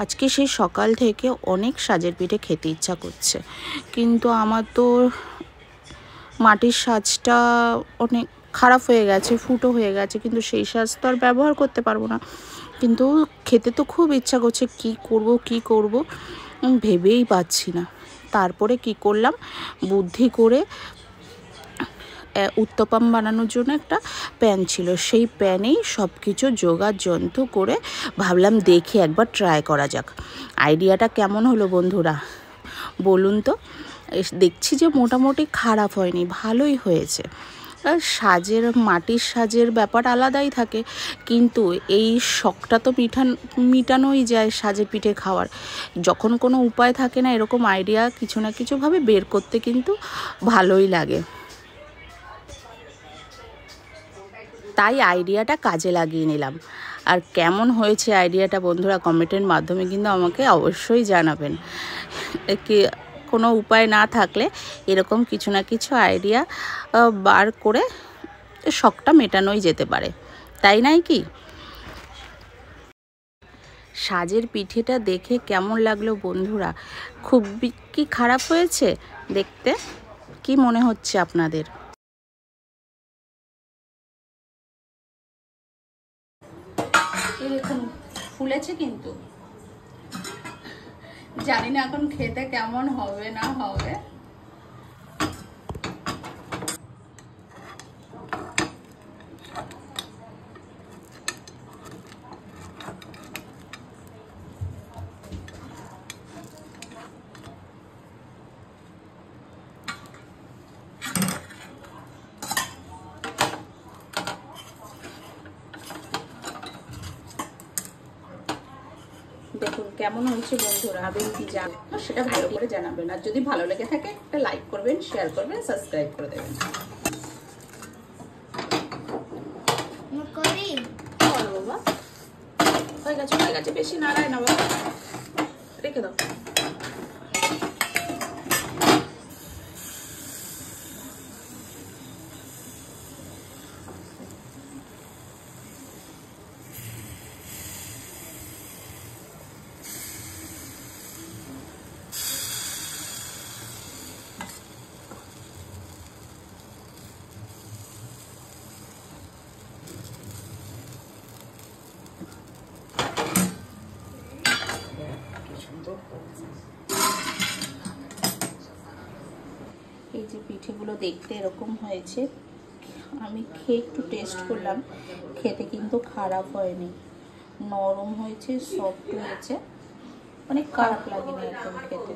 আজকে সেই সকাল থেকে অনেক সাজের পিঠে খেতে ইচ্ছা করছে, কিন্তু আমার তো মাটির সাজটা অনেক খারাপ হয়ে গেছে, ফুটো হয়ে গেছে, কিন্তু সেই সাজ তো আর ব্যবহার করতে পারবো না। কিন্তু খেতে তো খুব ইচ্ছা করছে, কি করব ভেবেই পাচ্ছি না। তারপরে কি করলাম, বুদ্ধি করে উত্তপম বানানোর জন্য একটা প্যান ছিল, সেই প্যানেই সব কিছু জোগাড় যন্ত্র করে ভাবলাম দেখি একবার ট্রাই করা যাক। আইডিয়াটা কেমন হলো বন্ধুরা বলুন তো? দেখছি যে মোটামুটি খারাপ হয়নি, ভালোই হয়েছে। সাজের মাটির সাজের ব্যাপার আলাদাই থাকে, কিন্তু এই শখটা তো মিটানোই যায় সাজের পিঠে খাওয়ার। যখন কোনো উপায় থাকে না, এরকম আইডিয়া কিছু না কিছুভাবে বের করতে কিন্তু ভালোই লাগে। তাই আইডিয়াটা কাজে লাগিয়ে নিলাম। আর কেমন হয়েছে আইডিয়াটা বন্ধুরা কমেন্টের মাধ্যমে কিন্তু আমাকে অবশ্যই জানাবেন। কি কোনো উপায় না থাকলে এরকম কিছু না কিছু আইডিয়া বার করে শখটা মেটানোই যেতে পারে, তাই নাই কি? সাজের পিঠেটা দেখে কেমন লাগলো বন্ধুরা? খুব কি খারাপ হয়েছে দেখতে? কি মনে হচ্ছে আপনাদের? দেখুন ফুলেছে, কিন্তু জানি না এখন খেতে কেমন হবে না হবে। দেখুন কেমন হয়েছে বন্ধুরা, আপনি কি জানেন সেটা ভালো করে জানাবেন। আর যদি ভালো লেগে থাকে একটা লাইক করবেন, শেয়ার করবেন, সাবস্ক্রাইব করে দেবেন। বাবা হয়ে গেছে, বেশি নাড়ায় না বাবা, রেখে দাও। এই যে পিঠেগুলো দেখতে এরকম হয়েছে, আমি খেয়ে একটু টেস্ট করলাম, খেতে কিন্তু খারাপ হয়নি, নরম হয়েছে, সফট হয়েছে, অনেক খারাপ লাগেনি একদম খেতে।